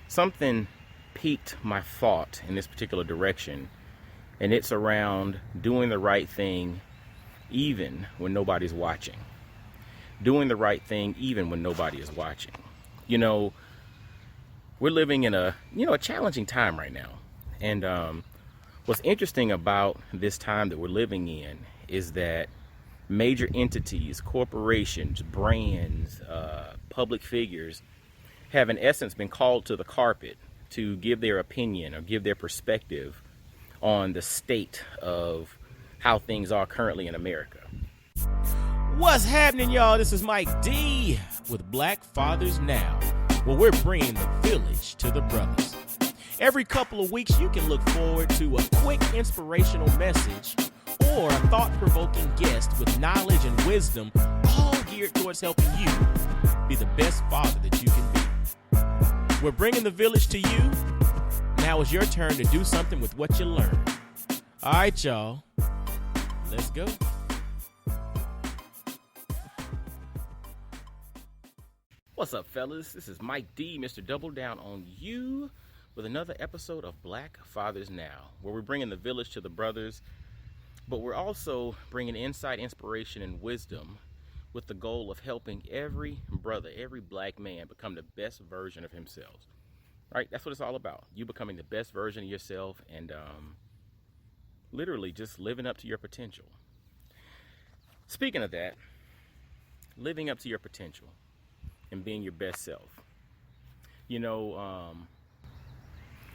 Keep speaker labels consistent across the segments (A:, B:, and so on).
A: something piqued my thought in this particular direction, and it's around doing the right thing even when nobody's watching. Doing the right thing even when nobody is watching. You know, we're living in a challenging time right now. And what's interesting about this time that we're living in is that major entities, corporations, brands, public figures have in essence been called to the carpet to give their opinion or give their perspective on the state of how things are currently in America.
B: What's happening, y'all? This is Mike D with Black Fathers Now, where we're bringing the village to the brothers. Every couple of weeks, you can look forward to a quick inspirational message or a thought-provoking guest with knowledge and wisdom, all geared towards helping you be the best father that you can be. We're bringing the village to you. Now it's your turn to do something with what you learned. All right, y'all. Let's go.
A: What's up, fellas? This is Mike D, Mr. Double Down on You, with another episode of Black Fathers Now, where we're bringing the village to the brothers, but we're also bringing insight, inspiration, and wisdom with the goal of helping every brother, every black man become the best version of himself. Right? That's what it's all about. You becoming the best version of yourself and literally just living up to your potential. Speaking of that, living up to your potential and being your best self. You know,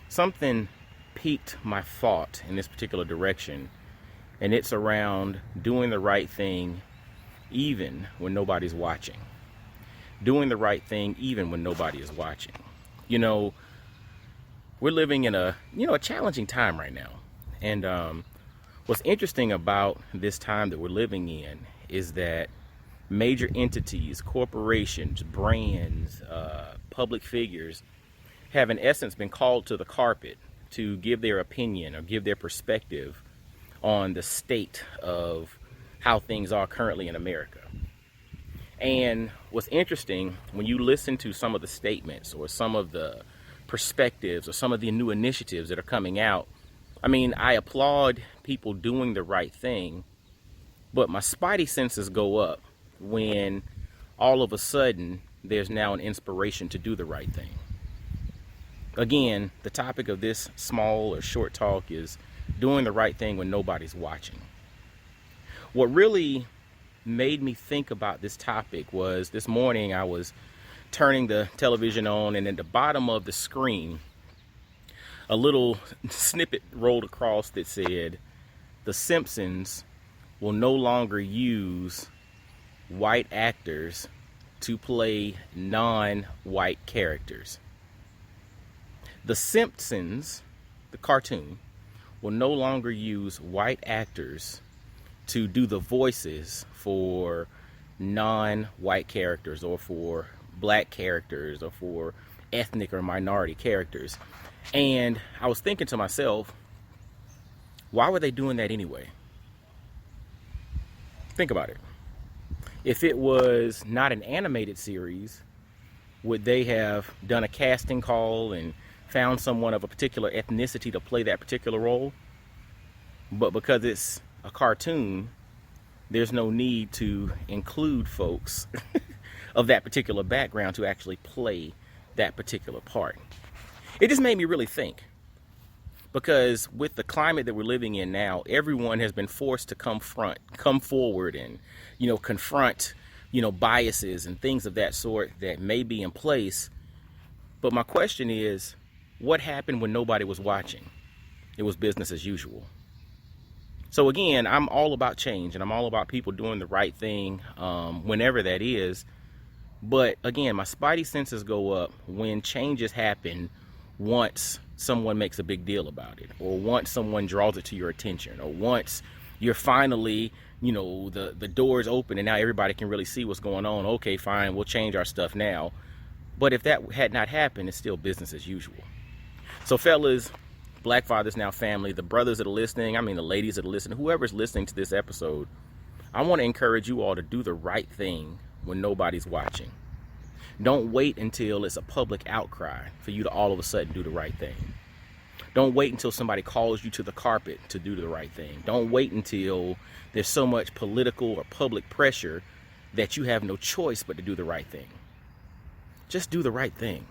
A: something piqued my thought in this particular direction, and it's around doing the right thing even when nobody's watching. Doing the right thing even when nobody is watching. You know, we're living in a challenging time right now. And what's interesting about this time that we're living in is that major entities, corporations, brands, public figures have in essence been called to the carpet to give their opinion or give their perspective on the state of how things are currently in America. And what's interesting, when you listen to some of the statements or some of the perspectives or some of the new initiatives that are coming out, I mean, I applaud people doing the right thing, but my spidey senses go up when all of a sudden there's now an inspiration to do the right thing. Again, the topic of this small or short talk is doing the right thing when nobody's watching. What really made me think about this topic was this morning I was turning the television on, and at the bottom of the screen a little snippet rolled across that said, "The Simpsons will no longer use white actors to play non-white characters." The Simpsons, the cartoon, will no longer use white actors to do the voices for non-white characters or for black characters or for ethnic or minority characters. And I was thinking to myself, why were they doing that anyway? Think about it. If it was not an animated series, would they have done a casting call and found someone of a particular ethnicity to play that particular role? But because it's a cartoon, there's no need to include folks of that particular background to actually play that particular part. It just made me really think, because with the climate that we're living in now, everyone has been forced to come forward and confront biases and things of that sort that may be in place. But my question is, what happened when nobody was watching? It was business as usual. So again, I'm all about change, and I'm all about people doing the right thing whenever that is. But again, my spidey senses go up when changes happen once someone makes a big deal about it, or once someone draws it to your attention, or once you're finally, the doors open and now everybody can really see what's going on. Okay, fine, we'll change our stuff now. But if that had not happened, it's still business as usual. So fellas, Black Fathers Now family, the brothers that are listening, the ladies that are listening, whoever's listening to this episode, I want to encourage you all to do the right thing when nobody's watching. Don't wait until it's a public outcry for you to all of a sudden do the right thing. Don't wait until somebody calls you to the carpet to do the right thing. Don't wait until there's so much political or public pressure that you have no choice but to do the right thing. Just do the right thing.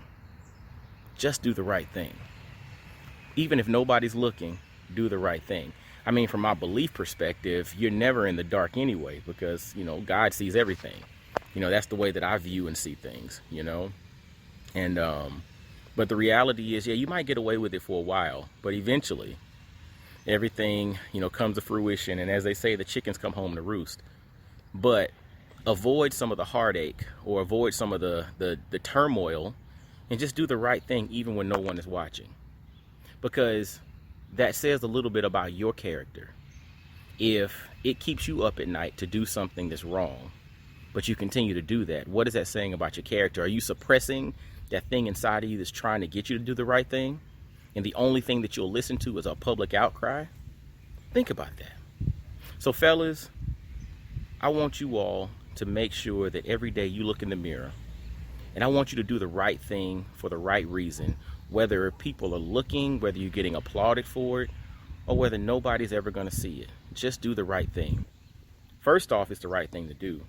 A: Just do the right thing. Even if nobody's looking, do the right thing. I mean, from my belief perspective, you're never in the dark anyway, because, God sees everything. That's the way that I view and see things, And, but the reality is, you might get away with it for a while, but eventually everything, comes to fruition. And as they say, the chickens come home to roost. But avoid some of the heartache or avoid some of the turmoil and just do the right thing even when no one is watching. Because that says a little bit about your character. If it keeps you up at night to do something that's wrong, but you continue to do that, what is that saying about your character? Are you suppressing that thing inside of you that's trying to get you to do the right thing? And the only thing that you'll listen to is a public outcry? Think about that. So fellas, I want you all to make sure that every day you look in the mirror, and I want you to do the right thing for the right reason, whether people are looking, whether you're getting applauded for it, or whether nobody's ever going to see it. Just do the right thing. First off, it's the right thing to do.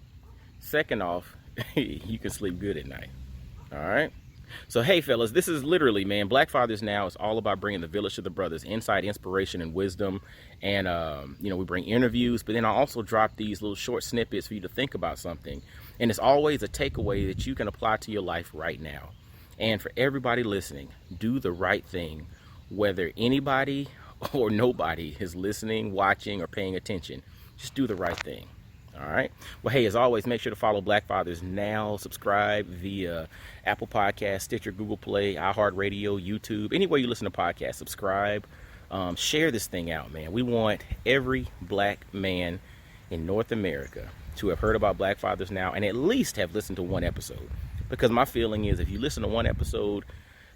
A: Second off, you can sleep good at night. All right? So, hey, fellas, this is literally, man, Black Fathers Now is all about bringing the village to the brothers, insight, inspiration, and wisdom. And, we bring interviews, but then I also drop these little short snippets for you to think about something. And it's always a takeaway that you can apply to your life right now. And for everybody listening, do the right thing, whether anybody or nobody is listening, watching, or paying attention. Just do the right thing. All right. Well, hey, as always, make sure to follow Black Fathers Now. Subscribe via Apple Podcasts, Stitcher, Google Play, iHeartRadio, YouTube. Anywhere you listen to podcasts, subscribe. Share this thing out, man. We want every black man in North America to have heard about Black Fathers Now and at least have listened to one episode. Because my feeling is if you listen to one episode,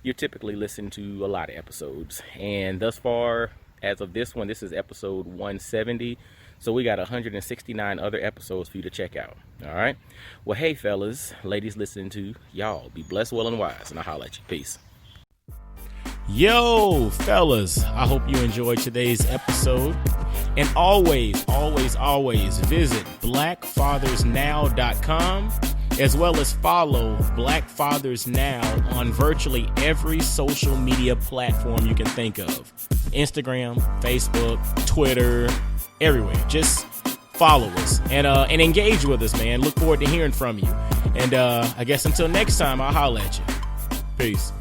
A: you're typically listening to a lot of episodes. And thus far, as of this one, this is episode 170. So we got 169 other episodes for you to check out. All right. Well, hey, fellas, ladies listening to y'all, be blessed, well, and wise. And I'll holler at you. Peace.
B: Yo, fellas, I hope you enjoyed today's episode. And always, always, always visit blackfathersnow.com, as well as follow Black Fathers Now on virtually every social media platform you can think of. Instagram, Facebook, Twitter, everywhere. Just follow us and engage with us, man. Look forward to hearing from you. And I guess until next time, I'll holler at you. Peace.